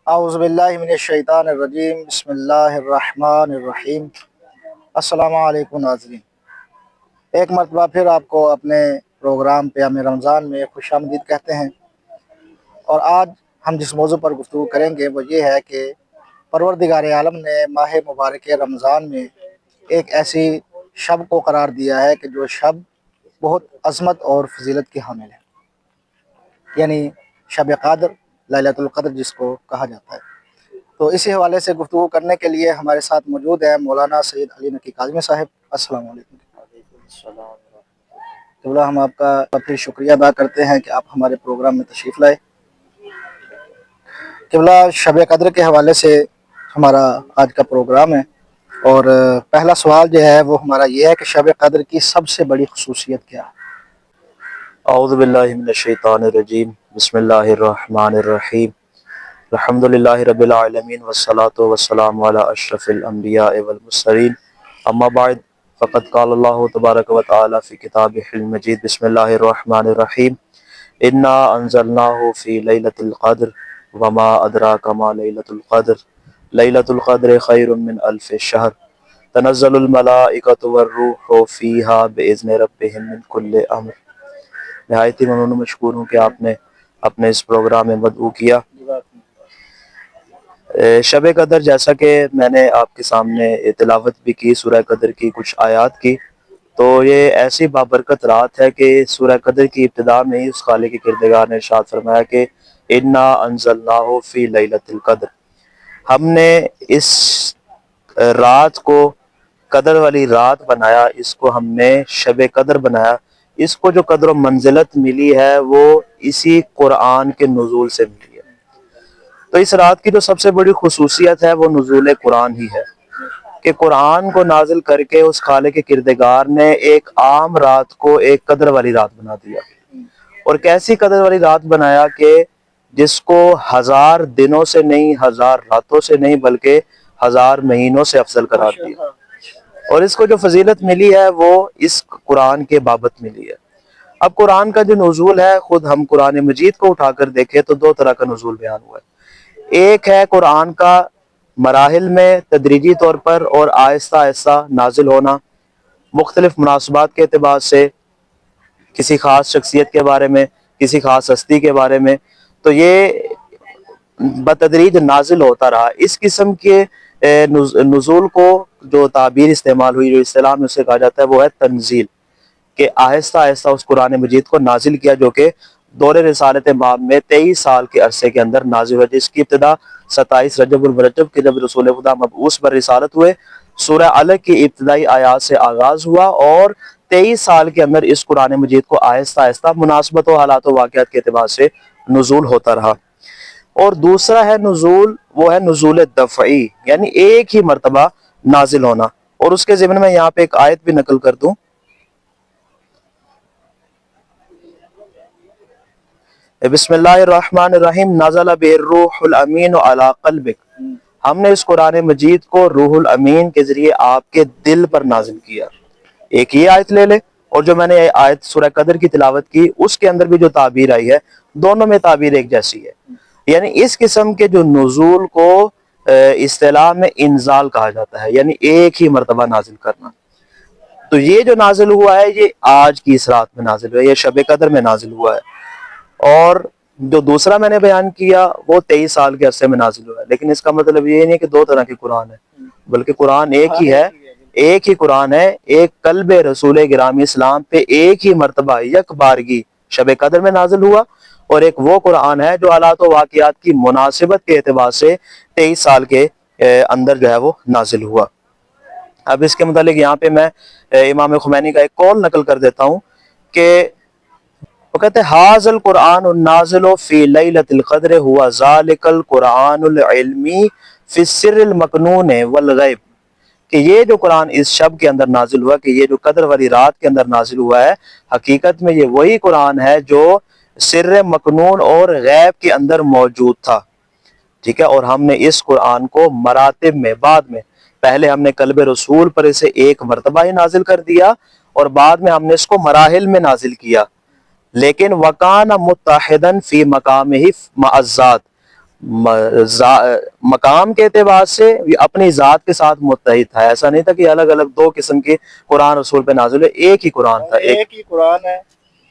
اعوذ باللہ من الشیطان الرجیم بسم اللہ الرحمن الرحیم۔ السلام علیکم ناظرین، ایک مرتبہ پھر آپ کو اپنے پروگرام پیام رمضان میں خوش آمدید کہتے ہیں۔ اور آج ہم جس موضوع پر گفتگو کریں گے وہ یہ ہے کہ پروردگار عالم نے ماہ مبارک رمضان میں ایک ایسی شب کو قرار دیا ہے کہ جو شب بہت عظمت اور فضیلت کی حامل ہے، یعنی شب قدر، لیلۃ القدر جس کو کہا جاتا ہے۔ تو اسی حوالے سے گفتگو کرنے کے لیے ہمارے ساتھ موجود ہیں مولانا سید علی نقی کاظمی صاحب۔ السلام علیکم۔ قبلہ ہم آپ کا پھر شکریہ ادا کرتے ہیں کہ آپ ہمارے پروگرام میں تشریف لائے۔ قبلہ، شب قدر کے حوالے سے ہمارا آج کا پروگرام ہے، اور پہلا سوال جو ہے وہ ہمارا یہ ہے کہ شب قدر کی سب سے بڑی خصوصیت کیا ہے؟ اعوذ باللہ من الشیطان الرجیم بسم اللہ الرحمن الرحیم الحمد للہ رب العالمین والصلاة والسلام علی اشرف الانبیاء والمرسلین اما بعد فقد قال اللہ تبارک و تعالی فی کتابہ المجید بسم اللہ الرحمن الرحیم انا انزلناہ فی لیلۃ القدر وما ادراک ما لیلۃ القدر لیلۃ القدر خیر من الف شہر تنزل الملائکۃ والروح فیہا باذن ربہم من کل امر۔ نہایت ہی ممنون مشکور ہوں کہ آپ نے اپنے اس پروگرام میں مدعو کیا۔ شب قدر، جیسا کہ میں نے آپ کے سامنے تلاوت بھی کی سورہ قدر کی کچھ آیات کی، تو یہ ایسی بابرکت رات ہے کہ سورہ قدر کی ابتدا میں ہی اس خالق کی کردگار نے ارشاد فرمایا کہ انا انزلناہ فی لیلۃ القدر، ہم نے اس رات کو قدر والی رات بنایا، اس کو ہم نے شب قدر بنایا۔ اس کو جو قدر و منزلت ملی ہے وہ اسی قرآن کے نزول سے ملی ہے۔ تو اس رات کی جو سب سے بڑی خصوصیت ہے وہ نزول قرآن ہی ہے، کہ قرآن کو نازل کر کے اس خالق کے کردگار نے ایک عام رات کو ایک قدر والی رات بنا دیا، اور کیسی قدر والی رات بنایا کہ جس کو 1000 دنوں سے نہیں، 1000 راتوں سے نہیں، بلکہ 1000 مہینوں سے افضل قرار دیا۔ اور اس کو جو فضیلت ملی ہے وہ اس قرآن کے بابت ملی ہے۔ اب قرآن کا جو نزول ہے، خود ہم قرآن مجید کو اٹھا کر دیکھیں تو دو طرح کا نزول بیان ہوا ہے۔ ایک ہے قرآن کا مراحل میں تدریجی طور پر اور آہستہ آہستہ نازل ہونا، مختلف مناسبات کے اعتبار سے، کسی خاص شخصیت کے بارے میں، کسی خاص ہستی کے بارے میں، تو یہ بتدریج نازل ہوتا رہا۔ اس قسم کے نزول کو جو تعبیر استعمال ہوئی، جو اصطلاح میں اسے کہا جاتا ہے، وہ ہے تنزیل، کہ آہستہ آہستہ اس قرآن مجید کو نازل کیا، جو کہ دور رسالت باب میں 23 سال کے عرصے کے اندر نازل ہوا، جس کی ابتدا 27 رجب المرجب کے جب رسول خدا مبعوث بر رسالت ہوئے، سورہ علق کی ابتدائی آیات سے آغاز ہوا، اور 23 سال کے اندر اس قرآن مجید کو آہستہ آہستہ مناسبت و حالات و واقعات کے اعتبار سے نزول ہوتا رہا۔ اور دوسرا ہے نزول، وہ ہے نزول دفعی، یعنی ایک ہی مرتبہ نازل ہونا۔ اور اس کے ضمن میں یہاں پہ ایک آیت بھی نقل کر دوں، بسم اللہ الرحمن الرحیم نزل به الروح الامین علی قلبک، ہم نے اس قرآن مجید کو روح الامین کے ذریعے آپ کے دل پر نازل کیا۔ ایک یہ آیت لے لے، اور جو میں نے آیت سورہ قدر کی تلاوت کی اس کے اندر بھی جو تعبیر آئی ہے، دونوں میں تعبیر ایک جیسی ہے۔ یعنی اس قسم کے جو نزول کو اصطلاح میں انزال کہا جاتا ہے، یعنی ایک ہی مرتبہ نازل کرنا۔ تو یہ جو نازل ہوا ہے یہ آج کی اس رات میں نازل ہوا ہے، یہ شب قدر میں نازل ہوا ہے۔ اور جو دوسرا میں نے بیان کیا وہ 23 سال کے عرصے میں نازل ہوا ہے، لیکن اس کا مطلب یہ نہیں کہ دو طرح کی قرآن ہے، بلکہ قرآن ایک ہی ہے، ایک ہی قرآن ہے۔ ایک قلب رسول گرامی اسلام پہ ایک ہی مرتبہ یک بارگی شب قدر میں نازل ہوا، اور ایک وہ قرآن ہے جو حالات و واقعات کی مناسبت کے اعتبار سے 23 سال کے اندر جو ہے وہ نازل ہوا۔ اب اس کے متعلق یہاں پہ میں امام خمینی کا ایک قول نقل کر دیتا ہوں کہ وہ کہتے ہیں ھذا القرآن النازل فی لیلۃ القدر ہوا ذالک القرآن العلمی فی السر المکنون والغیب، کہ یہ جو قرآن اس شب کے اندر نازل ہوا، کہ یہ جو قدر والی رات کے اندر نازل ہوا ہے، حقیقت میں یہ وہی قرآن ہے جو سر مکنون اور غیب کے اندر موجود تھا، ٹھیک ہے۔ اور ہم نے اس قرآن کو مراتب میں، بعد میں، پہلے ہم نے قلب رسول پر اسے ایک مرتبہ ہی نازل کر دیا، اور بعد میں ہم نے اس کو مراحل میں نازل کیا، لیکن وکان متحدن فی مقامہ مع الذات، مقام کے اعتبار سے یہ اپنی ذات کے ساتھ متحد تھا. ایسا نہیں تھا کہ الگ الگ دو قسم کے قرآن رسول پہ نازل ہے, ایک ہی قرآن تھا. ایک ہی قرآن ہے,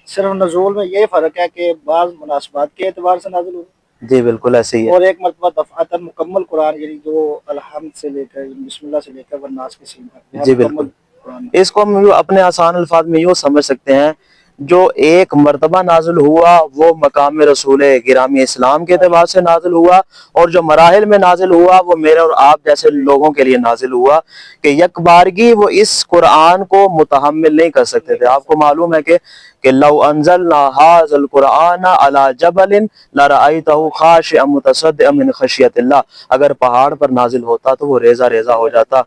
صرف نزول میں یہ فرق ہے کہ بعض مناسبات کے اعتبار سے نازل ہوا, جی بالکل ایسے ہی ہے. اور ایک مرتبہ دفعتاً مکمل قرآن, یعنی جو الحمد سے لے کر بسم اللہ سے لے کر والناس کے سین تک جی مکمل بالکل. قرآن. اس کو ہم اپنے آسان الفاظ میں یوں سمجھ سکتے ہیں, جو ایک مرتبہ نازل ہوا وہ مقام رسول گرامی اسلام کے اعتبار سے نازل ہوا, اور جو مراحل میں نازل ہوا وہ میرے اور آپ جیسے لوگوں کے لیے نازل ہوا کہ یک بارگی وہ اس قرآن کو متحمل نہیں کر سکتے تھے. آپ کو معلوم ہے کہ لو انزلنا هذا القرآن على جبل لرأيته خاشعا متصدعا من خشیت اللہ, اگر پہاڑ پر نازل ہوتا تو وہ ریزہ ریزہ ہو جاتا,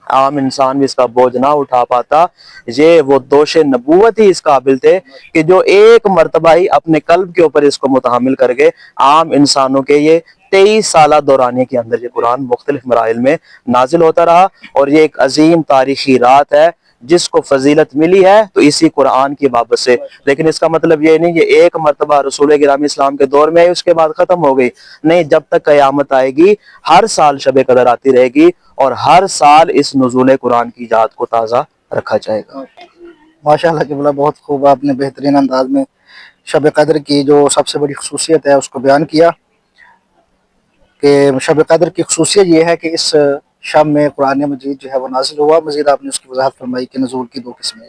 عام انسان بھی اس کا بوجھ نہ اٹھا پاتا. یہ وہ دوش نبوت ہی اس قابل تھے کہ جو ایک مرتبہ ہی اپنے قلب کے اوپر اس کو متحمل کر گئے. عام انسانوں کے یہ 23 سالہ دورانیے کے اندر یہ قرآن مختلف مراحل میں نازل ہوتا رہا, اور یہ ایک عظیم تاریخی رات ہے جس کو فضیلت ملی ہے تو اسی قرآن کی بابت سے. لیکن اس کا مطلب یہ نہیں کہ ایک مرتبہ رسول گرامی اسلام کے دور میں اس کے بعد ختم ہو گئی, نہیں, جب تک قیامت آئے گی ہر سال شب قدر آتی رہے گی, اور ہر سال اس نزول قرآن کی یاد کو تازہ رکھا جائے گا. ماشاءاللہ کہ بلا بہت خوب آپ نے بہترین انداز میں شب قدر کی جو سب سے بڑی خصوصیت ہے اس کو بیان کیا, کہ شب قدر کی خصوصیت یہ ہے کہ اس شب میں قرآن مجید جو ہے وہ نازل ہوا. مزید آپ نے اس کی وضاحت فرمائی کہ نزول کی دو قسمیں.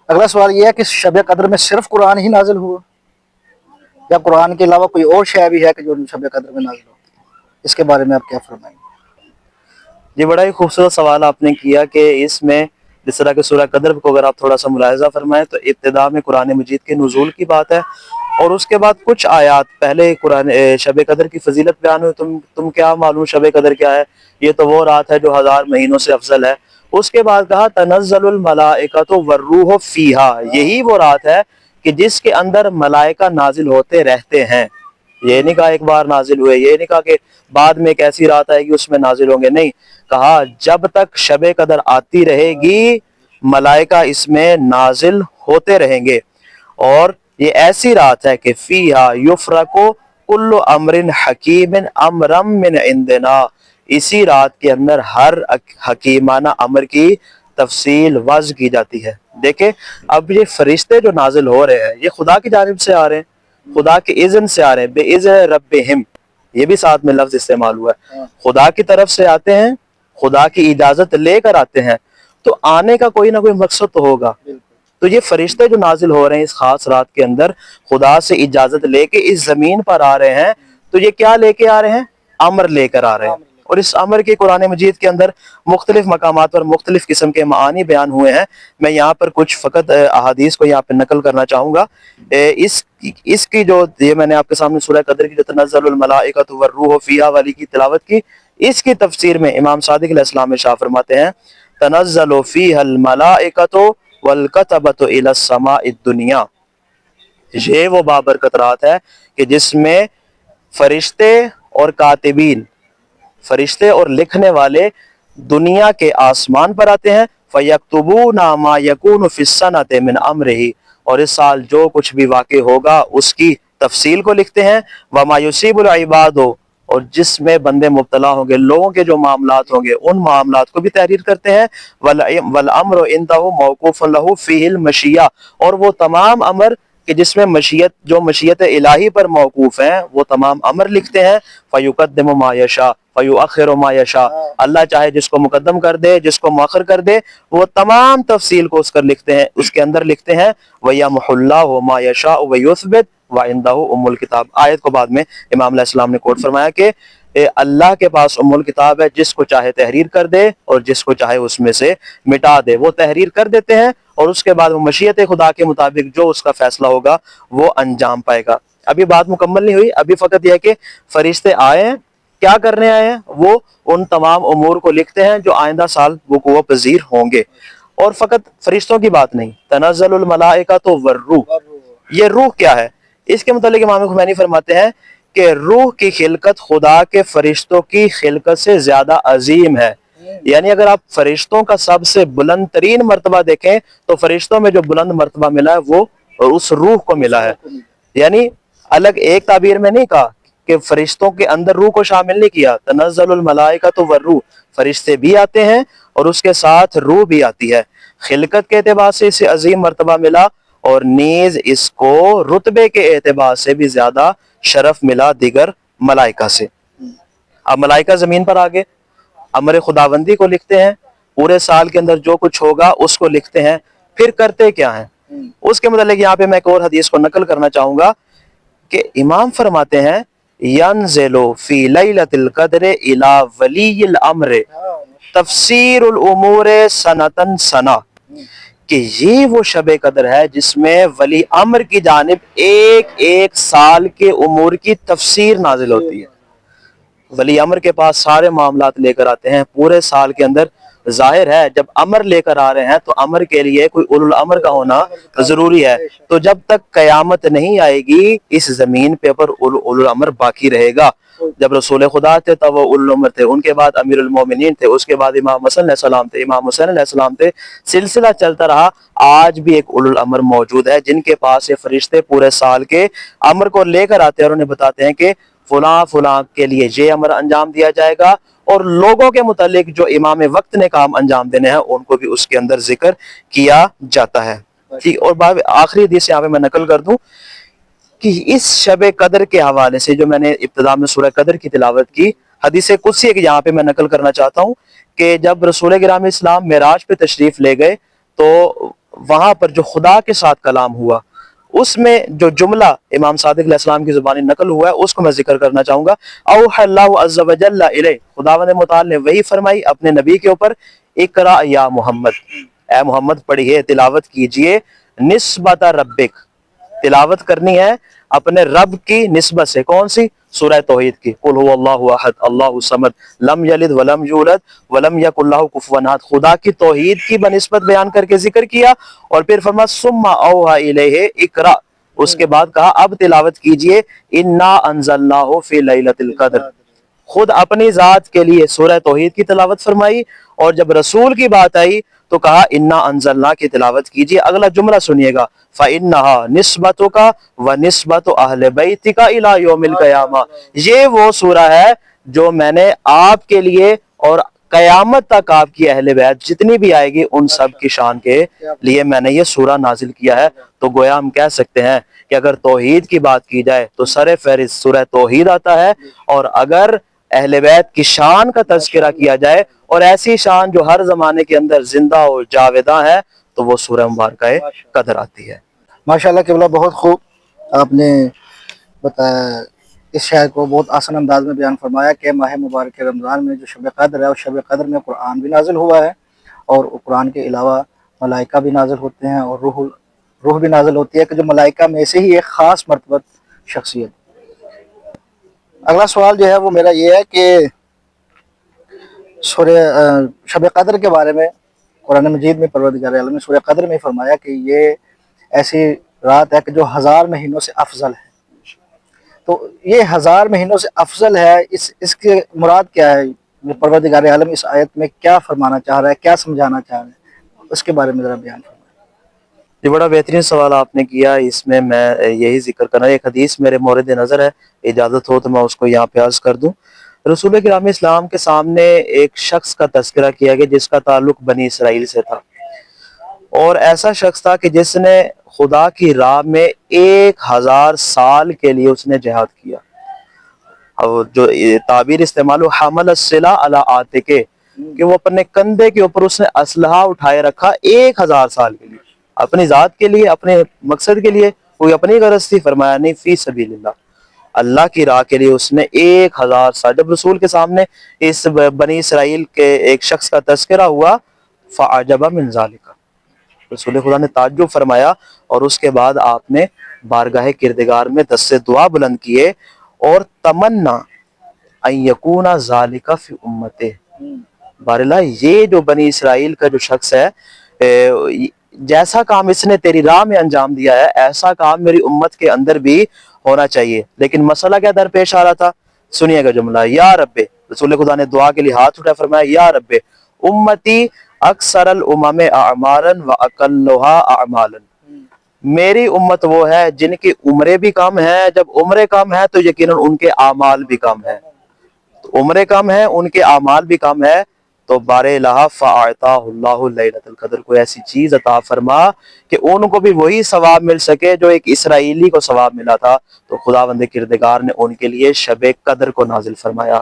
اگلا سوال یہ ہے کہ شب قدر میں صرف قرآن ہی نازل ہوا, یا قرآن کے علاوہ کوئی اور شے بھی ہے کہ جو شب قدر میں نازل ہوتی ہے؟ اس کے بارے میں آپ کیا فرمائیں گے؟ یہ بڑا ہی خوبصورت سوال آپ نے کیا کہ اس میں جس طرح کہ سورہ قدر کو اگر آپ تھوڑا سا ملاحظہ فرمائیں تو ابتدا میں قرآن مجید کے نزول کی بات ہے, اور اس کے بعد کچھ آیات پہلے قرآن شب قدر کی فضیلت بیان ہوئی. تم کیا معلوم شب قدر کیا ہے, یہ تو وہ رات ہے جو 1000 مہینوں سے افضل ہے. اس کے بعد کہا تنزل الملائکۃ والروح فیہا, یہی وہ رات ہے کہ جس کے اندر ملائکہ نازل ہوتے رہتے ہیں. یہ نہیں کہا ایک بار نازل ہوئے, یہ نہیں کہا کہ بعد میں ایک ایسی رات آئے گی اس میں نازل ہوں گے, نہیں, کہا جب تک شب قدر آتی رہے گی ملائکہ اس میں نازل ہوتے رہیں گے. اور یہ ایسی رات ہے کہ فیہا یفرق کل امر حکیم امرا من عندنا, اسی رات کے اندر ہر حکیمانہ امر کی تفصیل وضع کی جاتی ہے. دیکھیں اب یہ فرشتے جو نازل ہو رہے ہیں یہ خدا کی جانب سے آ رہے ہیں, خدا کے اذن سے آ رہے ہیں, بے اذن ربہم, یہ بھی ساتھ میں لفظ استعمال ہوا ہے, خدا کی طرف سے آتے ہیں, خدا کی اجازت لے کر آتے ہیں, تو آنے کا کوئی نہ کوئی مقصد تو ہوگا. تو یہ فرشتے جو نازل ہو رہے ہیں اس خاص رات کے اندر خدا سے اجازت لے کے اس زمین پر آ رہے ہیں, تو یہ کیا لے کے آ رہے ہیں؟ امر لے کر آ رہے ہیں. اور اس امر کی قرآن مجید کے اندر مختلف مقامات پر مختلف قسم کے معانی بیان ہوئے ہیں. میں یہاں پر کچھ فقط احادیث کو یہاں پہ نقل کرنا چاہوں گا. اس کی جو یہ میں نے آپ کے سامنے سورہ قدر کی جو تنزل الملائکۃ والروح فیہا والی کی تلاوت کی, اس کی تفسیر میں امام صادق علیہ السلام ارشاد فرماتے ہیں تنزل فیہا الملائکۃ والکتبۃ الی السماء الدنیا, یہ وہ بابرکت رات ہے کہ جس میں فرشتے اور کاتبین, فرشتے اور لکھنے والے دنیا کے آسمان پر آتے ہیں. فَيَكْتُبُونَ مَا يَكُونُ فِي السَّنَةِ مِنْ أَمْرِهِ, اور اس سال جو کچھ بھی واقع ہوگا اس کی تفصیل کو لکھتے ہیں. وَمَا يُصِيبُ الْعِبَادُ, اور جس میں بندے مبتلا ہوں گے, لوگوں کے جو معاملات ہوں گے ان معاملات کو بھی تحریر کرتے ہیں. وَالْأَمْرُ عِنْدَهُ مَوْقُوفٌ لَهُ فِيهِ الْمَشِيَّةُ, اور وہ تمام امر کہ جس میں مشیت الہی پر موقوف ہیں وہ تمام امر لکھتے ہیں. فَيُقَدِّمُ مَا يَشَاءُ فَيُؤَخِّرُ مَا يَشَاءُ, اللہ چاہے جس کو مقدم کر دے جس کو مؤخر کر دے, وہ تمام تفصیل کو لکھتے ہیں, اس کے اندر لکھتے ہیں. وَيَمْحُ اللَّهُ مَا يَشَاءُ وَيُثْبِتُ وَعِندَهُ أُمُّ الْكِتَابِ, آیت کو بعد میں امام علیہ السلام نے کوٹ فرمایا کہ اللہ کے پاس ام الکتاب ہے, جس کو چاہے تحریر کر دے اور جس کو چاہے اس میں سے مٹا دے. وہ تحریر کر دیتے ہیں اور اس کے بعد وہ مشیت خدا کے مطابق جو اس کا فیصلہ ہوگا وہ انجام پائے گا. ابھی بات مکمل نہیں ہوئی, ابھی فقط یہ ہے کہ فرشتے آئے ہیں, کیا کرنے آئے ہیں؟ وہ ان تمام امور کو لکھتے ہیں جو آئندہ سال وقوع پذیر ہوں گے. اور فقط فرشتوں کی بات نہیں, تنزل الملائکۃ والروح, یہ روح کیا ہے؟ اس کے متعلق امام خمینی فرماتے ہیں کہ روح کی خلقت خدا کے فرشتوں کی خلقت سے زیادہ عظیم ہے. یعنی اگر آپ فرشتوں کا سب سے بلند ترین مرتبہ دیکھیں تو فرشتوں میں جو بلند مرتبہ ملا ہے وہ اس روح کو ملا ہے. یعنی الگ ایک تعبیر میں نہیں کہا کہ فرشتوں کے اندر روح کو شامل نہیں کیا. تنزل الملائکۃ والروح, فرشتے بھی آتے ہیں اور اس کے ساتھ روح بھی آتی ہے. خلقت کے اعتبار سے اسے عظیم مرتبہ ملا اور نیز اس کو رتبے کے اعتبار سے بھی زیادہ شرف ملا دیگر ملائکہ سے. اب ملائکہ زمین پر آگے امر خداوندی کو لکھتے ہیں, پورے سال کے اندر جو کچھ ہوگا اس کو لکھتے ہیں, پھر کرتے کیا ہیں اس کے متعلق یہاں پہ میں ایک اور حدیث کو نقل کرنا چاہوں گا کہ امام فرماتے ہیں ینزل فی لیلۃ القدر الی ولی الامر تفسیر الامور سنتن سنا, کہ یہ وہ شب قدر ہے جس میں ولی امر کی جانب ایک ایک سال کے امور کی تفسیر نازل ہوتی ہے. ولی امر کے پاس سارے معاملات لے کر آتے ہیں پورے سال کے اندر. ظاہر ہے جب امر لے کر آ رہے ہیں تو امر کے لیے کوئی اولو الامر کا ہونا ضروری ہے. تو جب تک قیامت نہیں آئے گی اس زمین پہ پر اولو الامر باقی رہے گا. جب رسول خدا تھے تب وہ اولو الامر تھے, ان کے بعد امیر المومنین تھے, اس کے بعد امام حسن علیہ السلام تھے, امام حسین علیہ السلام تھے, سلسلہ چلتا رہا. آج بھی ایک اولو الامر موجود ہے جن کے پاس یہ فرشتے پورے سال کے امر کو لے کر آتے ہیں اور انہیں بتاتے ہیں کہ فلاں فلاں کے لیے یہ امر انجام دیا جائے گا, اور لوگوں کے متعلق جو امام وقت نے کام انجام دینے ہیں ان کو بھی اس کے اندر ذکر کیا جاتا ہے. ٹھیک, اور آخری حدیث یہاں پہ میں نقل کر دوں کہ اس شب قدر کے حوالے سے جو میں نے ابتدا میں سورہ قدر کی تلاوت کی, حدیث قدسی ہے کہ یہاں پہ میں نقل کرنا چاہتا ہوں کہ جب رسول گرامی اسلام معراج پہ تشریف لے گئے تو وہاں پر جو خدا کے ساتھ کلام ہوا اس میں جو جملہ امام صادق علیہ السلام کی زبانی نقل ہوا ہے اس کو میں ذکر کرنا چاہوں گا. اوحى اللہ عز وجل الیہ, خداوند متعال نے وہی فرمائی اپنے نبی کے اوپر, اقرا یا محمد, اے محمد پڑھیے تلاوت کیجئے, نسبت ربک, تلاوت کرنی ہے اپنے رب کی نسبت سے. کون سی؟ سورہ توحید کی, قل هو اللہ احد اللہ الصمد لم یلد ولم یولد ولم یکن لہ کفوا احد, خدا کی توحید کی بنسبت بیان کر کے ذکر کیا, اور پھر فرمایا ثم اوحی الیہ اقرا, اس کے بعد کہا اب تلاوت کیجئے انا انزلناہ فی لیلۃ القدر. خود اپنی ذات کے لیے سورہ توحید کی تلاوت فرمائی, اور جب رسول کی بات آئی تو کہا انا انزلنا کی تلاوت کیجئے. اگلا جملہ سنیے گا, فإنہا نسبتک ونسبت اہل بیتک الی یوم القیامہ, یہ وہ سورہ ہے جو میں نے آپ کے لیے اور قیامت تک آپ کی اہل بیت جتنی بھی آئے گی ان سب کی شان کے لیے میں نے یہ سورہ نازل کیا ہے. تو گویا ہم کہہ سکتے ہیں کہ اگر توحید کی بات کی جائے تو سر فہرست سورہ توحید آتا ہے, اور اگر اہل بیت کی شان کا تذکرہ کیا جائے اور ایسی شان جو ہر زمانے کے اندر زندہ اور جاوداں ہے تو وہ سورہ مبارکہ قدر آتی ہے. ماشاءاللہ قبلہ, بہت خوب آپ نے بتایا, اس شعر کو بہت آسان انداز میں بیان فرمایا کہ ماہ مبارک رمضان میں جو شب قدر ہے, اور شب قدر میں قرآن بھی نازل ہوا ہے, اور قرآن کے علاوہ ملائکہ بھی نازل ہوتے ہیں, اور روح بھی نازل ہوتی ہے, کہ جو ملائکہ میں سے ہی ایک خاص مرتبہ شخصیت. اگلا سوال جو ہے وہ میرا یہ ہے کہ شب قدر کے بارے میں قرآن مجید میں پروردگار عالم نے سورہ قدر میں فرمایا کہ یہ ایسی رات ہے کہ جو 1000 مہینوں سے افضل ہے. تو یہ 1000 مہینوں سے افضل ہے, اس کے مراد کیا ہے؟ پروردگار عالم اس آیت میں کیا فرمانا چاہ رہا ہے, کیا سمجھانا چاہ رہا ہے, اس کے بارے میں ذرا بیان فرمائیں. یہ بڑا بہترین سوال آپ نے کیا. اس میں یہی ذکر کرنا, ایک حدیث میرے مورد نظر ہے, اجازت ہو تو میں اس کو یہاں پہ عرض کر دوں. رسول کرام اسلام کے سامنے ایک شخص کا تذکرہ کیا گیا جس کا تعلق بنی اسرائیل سے تھا, اور ایسا شخص تھا کہ جس نے خدا کی راہ میں 1000 سال کے لیے اس نے جہاد کیا. اور جو تعبیر استعمال ہو حمل السلاح علی عاتقہ, کہ وہ اپنے کندھے کے اوپر اس نے اسلحہ اٹھائے رکھا 1000 سال کے لیے, اپنی ذات کے لیے, اپنے مقصد کے لیے, کوئی اپنی غرض تھی, فرمایا نہیں, فی سبیل اللہ, اللہ کی راہ کے لیے اس نے 1000 سال. جب رسول کے سامنے اس بنی اسرائیل کے ایک شخص کا تذکرہ ہوا, فعجب من ذالک, رسول خدا نے تعجب فرمایا, اور اس کے بعد آپ نے بارگاہ کردگار میں دست دعا بلند کیے, اور تمنا ان یکون ذالک فی امتہ, باراللہ یہ جو بنی اسرائیل کا جو شخص ہے, جیسا کام اس نے تیری راہ میں انجام دیا ہے ایسا کام میری امت کے اندر بھی ہونا چاہیے. لیکن مسئلہ کیا درپیش آ رہا تھا؟ سنیے گا جملہ, یا رب, رسول خدا نے دعا کے لیے ہاتھ اٹھایا, فرمایا یا رب امتی اکثر الامم اعمارا واقلھا اعمالا, میری امت وہ ہے جن کی عمریں بھی کم ہیں، جب عمریں کم ہیں تو یقیناً ان کے اعمال بھی کم ہیں، تو عمریں کم ہیں ان کے اعمال بھی کم ہے، تو بار الہ فاعطاہ اللہ لیلۃ القدر، کو ایسی چیز عطا فرما کہ ان کو بھی وہی ثواب مل سکے جو ایک اسرائیلی کو ثواب ملا تھا۔ تو خداوند کردگار نے ان کے لیے شب قدر کو نازل فرمایا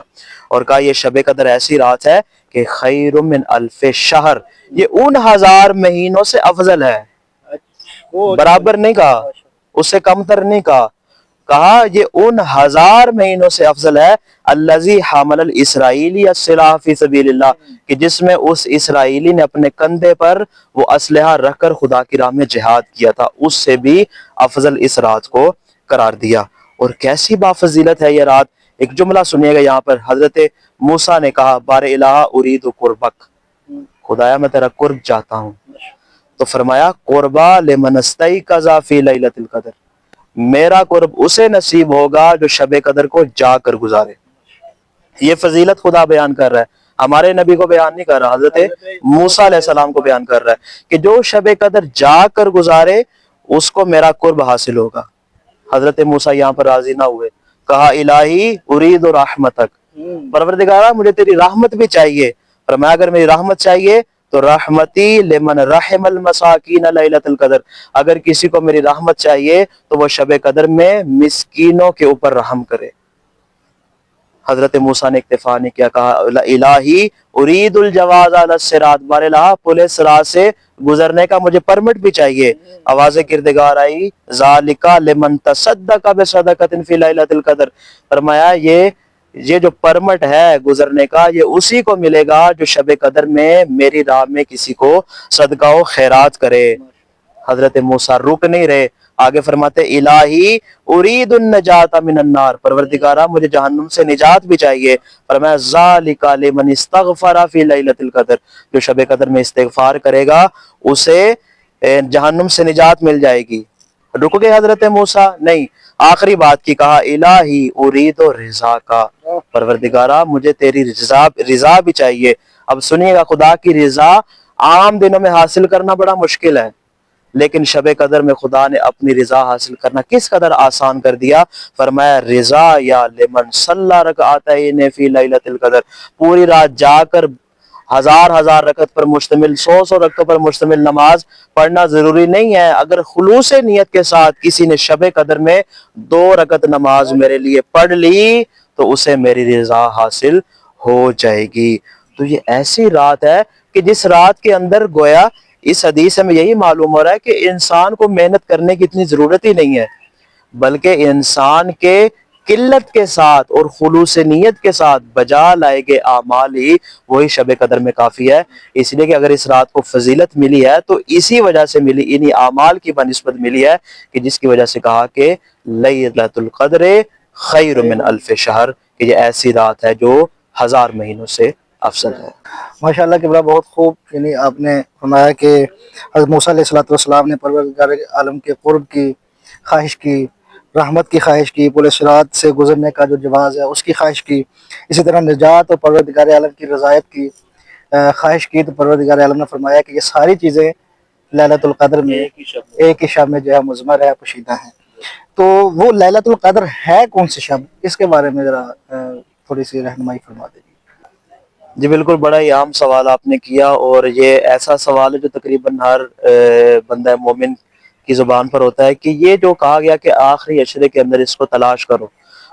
اور کہا یہ شب قدر ایسی رات ہے کہ خیر من الف شہر، یہ ان 1000 مہینوں سے افضل ہے، برابر نہیں کہا، اس سے کم تر نہیں کہا، کہا یہ ان 1000 مہینوں سے افضل ہے۔ الذی حمل الاسرائیلی السلاح فی سبیل اللہ، کہ جس میں اس اسرائیلی نے اپنے کندھے پر وہ اسلحہ رکھ کر خدا کی راہ میں جہاد کیا تھا، اس سے بھی افضل اس رات کو قرار دیا۔ اور کیسی بافضیلت ہے یہ رات، ایک جملہ سنیے گا یہاں پر، حضرت موسیٰ نے کہا بار الہ ارید قربک، خدایا میں تیرا قرب چاہتا ہوں، تو فرمایا قربا لمن استیقظ فی لیلۃ القدر، میرا قرب اسے نصیب ہوگا جو شب قدر کو جا کر گزارے۔ یہ فضیلت خدا بیان کر رہا ہے، ہمارے نبی کو بیان نہیں کر رہا، حضرت موسیٰ علیہ السلام کو بیان کر رہا ہے کہ جو شب قدر جا کر گزارے اس کو میرا قرب حاصل ہوگا۔ حضرت موسیٰ یہاں پر راضی نہ ہوئے، کہا الہی ارید رحمتک، پروردگارہ مجھے تیری رحمت بھی چاہیے، فرمایا اگر میری رحمت چاہیے تو رحمتی لمن رحم المساکین لیلۃ القدر، اگر کسی کو میری رحمت چاہیے تو وہ شب قدر میں مسکینوں کے اوپر رحم کرے۔ حضرت موسیٰ نے اکتفا نہیں کیا، کہا الہی ارید الجواز علی الصراط، بار الہ پل صراط سے گزرنے کا مجھے پرمٹ بھی چاہیے۔ آواز کردگار آئی ذالک لمن تصدق بصدقۃ فی لیلۃ القدر، فرمایا یہ جو پرمٹ ہے گزرنے کا یہ اسی کو ملے گا جو شب قدر میں میری راہ میں کسی کو صدقہ و خیرات کرے۔ حضرت موسیٰ رک نہیں رہے، آگے فرماتے الہی ارید النجات من النار، پروردگارہ مجھے جہنم سے نجات بھی چاہیے، فرمایا ذالک لمن استغفر فی لیلۃ القدر، جو شب قدر میں استغفار کرے گا اسے جہنم سے نجات مل جائے گی۔ رک گئے حضرت موسیٰ؟ نہیں، آخری بات کی، کہا الہی ارید رضا کا، پروردگارہ مجھے تیری رضا بھی چاہیے۔ اب سنیے گا، خدا کی رضا عام دنوں میں حاصل کرنا بڑا مشکل ہے، لیکن شب قدر میں خدا نے اپنی رضا حاصل کرنا کس قدر آسان کر دیا، فرمایا رضا یا لمن صلی رکعتین فی لیلۃ القدر، پوری رات جا کر 1000 رکعت پر مشتمل 100 رکعتوں پر مشتمل نماز پڑھنا ضروری نہیں ہے، اگر خلوص نیت کے ساتھ کسی نے شب قدر میں 2 رکعت نماز میرے لیے پڑھ لی تو اسے میری رضا حاصل ہو جائے گی۔ تو یہ ایسی رات ہے کہ جس رات کے اندر گویا اس حدیث میں یہی معلوم ہو رہا ہے کہ انسان کو محنت کرنے کی اتنی ضرورت ہی نہیں ہے، بلکہ انسان کے قلت کے ساتھ اور خلوص نیت کے ساتھ بجا لائے گئے اعمال ہی وہی شب قدر میں کافی ہے۔ اس لیے کہ اگر اس رات کو فضیلت ملی ہے تو اسی وجہ سے ملی، انہی اعمال کی بنسبت ملی ہے کہ جس کی وجہ سے کہا کہ لیلۃ القدر خیر من الف شہر، کہ یہ ایسی رات ہے جو 1000 مہینوں سے افضل ہے۔ ماشاءاللہ کہ بڑا بہت خوب، یعنی آپ نے فرمایا کہ حضرت موسیٰ علیہ السلام نے پروردگار عالم کے قرب کی خواہش کی، رحمت کی خواہش کی، پل صراط سے گزرنے کا جو جواز ہے اس کی خواہش کی، اسی طرح نجات اور پروردگار عالم کی رضایت کی خواہش کی، تو پروردگار عالم نے فرمایا کہ یہ ساری چیزیں لیلۃ القدر میں ایک ہی شب میں جو ہے مضمر ہے، پوشیدہ ہیں۔ تو وہ لیلۃ القدر ہے کون سی شب، اس کے بارے میں ذرا تھوڑی سی رہنمائی فرما دیجیے۔ جی بالکل، بڑا ہی عام سوال آپ نے کیا، اور یہ ایسا سوال ہے جو تقریباً ہر بندہ مومن کی زبان پر ہوتا ہے کہ یہ جو کہا گیا کہ آخری عشرے کے اندر اس کو تلاش کرو،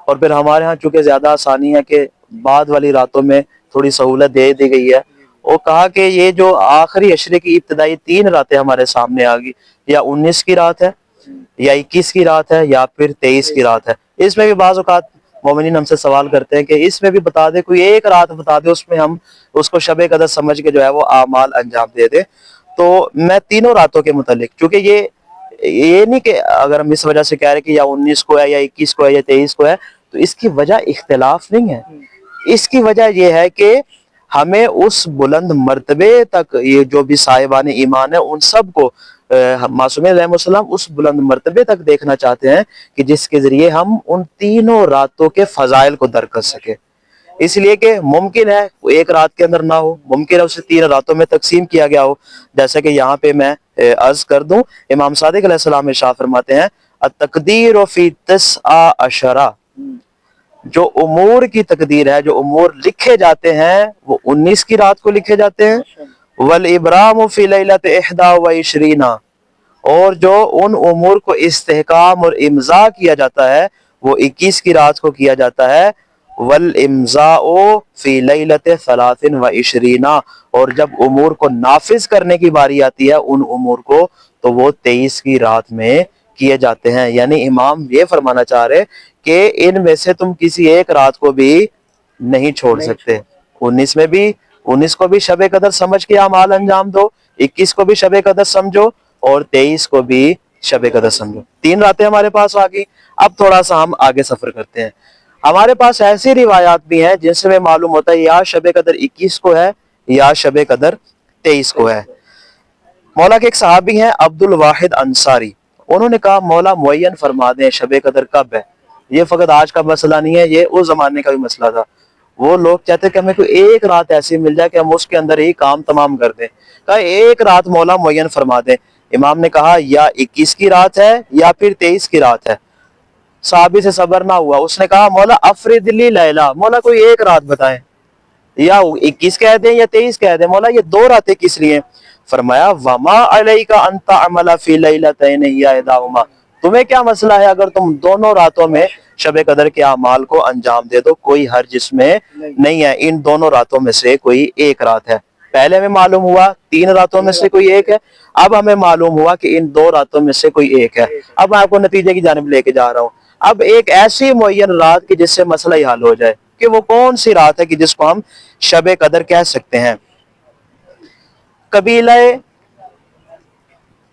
اور پھر ہمارے ہاں چونکہ زیادہ آسانی ہے کہ بعد والی راتوں میں تھوڑی سہولت دے دی گئی ہے، وہ کہا کہ یہ جو آخری عشرے کی ابتدائی 3 راتیں ہمارے سامنے آ گئی، یا 19 کی رات ہے، یا 21 کی رات ہے، یا پھر 23 کی رات ہے۔ اس میں بھی بعض اوقات مومنین ہم سے سوال کرتے ہیں کہ اس میں بھی بتا دے، کوئی ایک رات بتا دے اس میں ہم اس کو شب قدر سمجھ کے جو ہے وہ اعمال انجام دے دے۔ تو میں تینوں راتوں کے متعلق، چونکہ یہ نہیں کہ اگر ہم اس وجہ سے کہہ رہے کہ یا 19 کو ہے، یا 21 کو ہے، یا 23 کو ہے، تو اس کی وجہ اختلاف نہیں ہے، اس کی وجہ یہ ہے کہ ہمیں اس بلند مرتبے تک، یہ جو بھی صاحبان ایمان ہیں ان سب کو معصومین علیہ السلام اس بلند مرتبے تک دیکھنا چاہتے ہیں کہ جس کے ذریعے ہم ان تینوں راتوں کے فضائل کو درک کر سکے۔ اس لیے کہ ممکن ہے ایک رات کے اندر نہ ہو، ممکن ہے اسے 3 راتوں میں تقسیم کیا گیا ہو، جیسا کہ یہاں پہ میں عرض کر دوں، امام صادق علیہ السلام ارشاد فرماتے ہیں التقدیر فی 19، جو امور کی تقدیر ہے، جو امور لکھے جاتے ہیں وہ 19 کی رات کو لکھے جاتے ہیں، والابرام فی لیلۃ 21، اور جو ان امور کو استحکام اور امضاء کیا جاتا ہے وہ 21 کی رات کو کیا جاتا ہے، والامضاء فی لیلۃ 23، اور جب امور کو نافذ کرنے کی باری آتی ہے ان امور کو تو وہ 23 کی رات میں کیے جاتے ہیں۔ یعنی امام یہ فرمانا چاہ رہے کہ ان میں سے تم کسی ایک رات کو بھی نہیں چھوڑ سکتے، 19 میں بھی، 19 کو بھی شب قدر سمجھ کے اعمال انجام دو، 21 کو بھی شب قدر سمجھو، اور 23 کو بھی شب قدر سمجھو۔ 3 راتیں ہمارے پاس آ گئی۔ اب تھوڑا سا ہم آگے سفر کرتے ہیں۔ ہمارے پاس ایسی روایات بھی ہیں جن سے ہمیں معلوم ہوتا ہے یا شب قدر 21 کو ہے یا شب قدر 23 کو ہے۔ مولا کے ایک صحابی ہیں عبد الواحد انصاری، انہوں نے کہا مولا معین فرما دیں شب قدر کب ہے۔ یہ فقط آج کا مسئلہ نہیں ہے، یہ اس زمانے کا بھی مسئلہ تھا۔ وہ لوگ چاہتے کہ ہمیں کوئی ایک رات ایسی مل جائے کہ ہم اس کے اندر ہی کام تمام کر دیں، کہا ایک رات مولا معین فرما دیں۔ امام نے کہا یا 21 کی رات ہے یا پھر 23 کی رات ہے۔ صحابی سے صبر نہ ہوا، اس نے کہا مولا افرد لی لیلہ، مولا کوئی ایک رات بتائیں، یا 21 کہہ دیں یا 23 کہہ دیں، مولا یہ 2 راتیں کس لیے؟ فرمایا وما علیک ان تعمل فی لیلتین ہی احداہما، تمہیں کیا مسئلہ ہے اگر تم دونوں راتوں میں شب قدر کے اعمال کو انجام دے دو، کوئی حرج اس میں نہیں ہے، ان دونوں راتوں میں سے کوئی ایک رات ہے۔ پہلے ہمیں معلوم ہوا 3 راتوں میں سے کوئی ایک ہے، اب ہمیں معلوم ہوا کہ ان 2 راتوں میں سے کوئی ایک ہے۔ اب میں آپ کو نتیجے کی جانب لے کے جا رہا ہوں۔ اب ایک ایسی معین رات کی جس سے مسئلہ ہی حل ہو جائے کہ وہ کون سی رات ہے کہ جس کو ہم شب قدر کہہ سکتے ہیں۔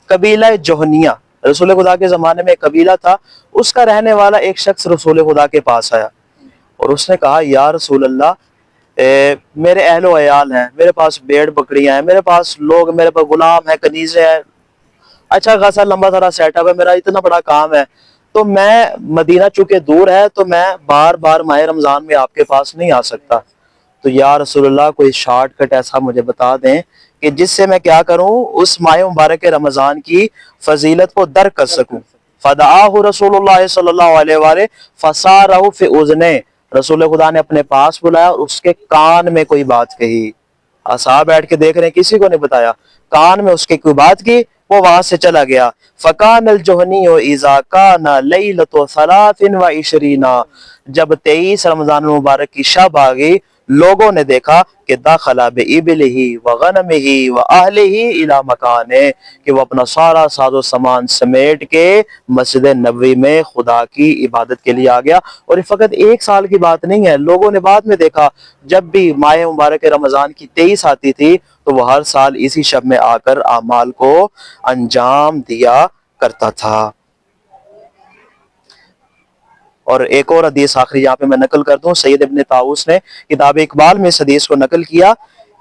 قبیلہ جوہنیہ، رسول خدا کے زمانے میں ایک قبیلہ تھا، اس کا رہنے والا ایک شخص رسول خدا کے پاس آیا اور اس نے کہا یا رسول اللہ، میرے اہل و عیال ہیں، میرے پاس بھیڑ بکریاں ہیں، میرے پاس لوگ، میرے پاس غلام ہیں، کنیزیں ہیں، اچھا خاصا لمبا سارا سیٹ اپ ہے، میرا اتنا بڑا کام ہے، تو میں مدینہ چونکہ دور ہے تو میں بار بار ماہ رمضان میں آپ کے پاس نہیں آ سکتا، تو یا رسول اللہ کوئی شارٹ کٹ ایسا مجھے بتا دیں کہ جس سے میں کیا کروں اس ماہ مبارک رمضان کی فضیلت کو درک کر سکوں۔ فدعاہ رسول اللہ صلی اللہ علیہ وآلہ فسارہ فی اذنہ، رسول خدا نے اپنے پاس بلایا اور اس کے کان میں کوئی بات کہی۔ اصحاب بیٹھ کے دیکھ رہے ہیں، کسی کو نہیں بتایا، کان میں اس کے کوئی بات کی، وہ وہاں سے چلا گیا۔ فکان الجہنی اذا کان لیلۃ 23، جب 23 رمضان المبارک کی شب آ گئی، لوگوں نے دیکھا کہ داخل بإبلہ وغنمہ وأہلہ الی مکانہ، کہ وہ اپنا سارا ساز و سامان سمیٹ کے مسجد نبوی میں خدا کی عبادت کے لیے آ گیا۔ اور یہ فقط 1 سال کی بات نہیں ہے، لوگوں نے بعد میں دیکھا جب بھی ماہ مبارک رمضان کی 23 آتی تھی تو وہ ہر سال اسی شب میں آ کر اعمال کو انجام دیا کرتا تھا۔ اور ایک اور حدیث آخری یہاں پہ میں نقل کر دوں، سید ابن طاؤس نے کتاب اقبال میں اس حدیث کو نقل کیا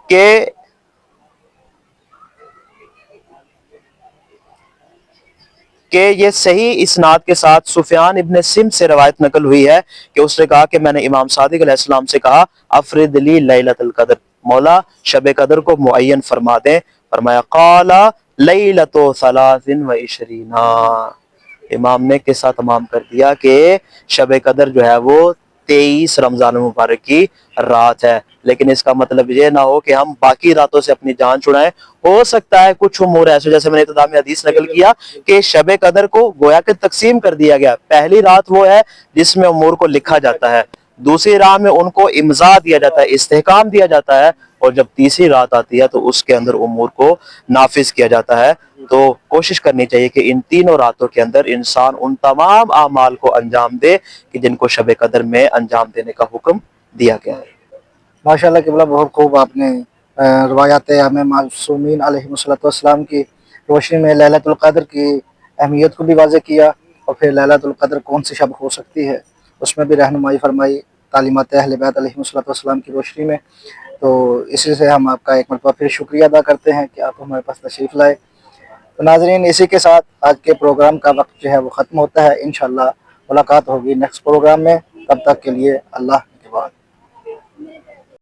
کہ یہ صحیح اسناد کے ساتھ سفیان ابن سمت سے روایت نقل ہوئی ہے کہ اس نے کہا کہ میں نے امام صادق علیہ السلام سے کہا افرد لی لیلۃ القدر، مولا شب قدر کو معین فرما دیں۔ فرمایا قال لیلۃ 23، امام نے قصہ تمام کر دیا کہ شب قدر جو ہے وہ 23 رمضان مبارک کی رات ہے، لیکن اس کا مطلب یہ نہ ہو کہ ہم باقی راتوں سے اپنی جان چھڑائیں۔ ہو سکتا ہے کچھ امور ایسے، جیسے میں نے ابتدا میں حدیث نقل کیا کہ شب قدر کو گویا کہ تقسیم کر دیا گیا، پہلی رات وہ ہے جس میں امور کو لکھا جاتا ہے، دوسری رات میں ان کو امضاء دیا جاتا ہے، استحکام دیا جاتا ہے، اور جب تیسری رات آتی ہے تو اس کے اندر امور کو نافذ کیا جاتا ہے۔ تو کوشش کرنی چاہیے کہ ان تینوں راتوں کے اندر انسان ان تمام اعمال کو انجام دے کہ جن کو شب قدر میں انجام دینے کا حکم دیا گیا ہے۔ ماشاءاللہ قبلہ، بہت خوب آپ نے روایات ہمیں معصومین علیہ السلام کی روشنی میں لیلۃ القدر کی اہمیت کو بھی واضح کیا، اور پھر لیلۃ القدر کون سی شب ہو سکتی ہے اس میں بھی رہنمائی فرمائی تعلیمات اہل بیت علیہ السلام کی روشنی میں۔ تو اسی سے ہم آپ کا ایک مرتبہ پھر شکریہ ادا کرتے ہیں کہ آپ ہمارے پاس تشریف لائے۔ تو ناظرین، اسی کے ساتھ آج کے پروگرام کا وقت جو ہے وہ ختم ہوتا ہے، انشاءاللہ ملاقات ہوگی نیکسٹ پروگرام میں، تب تک کے لیے اللہ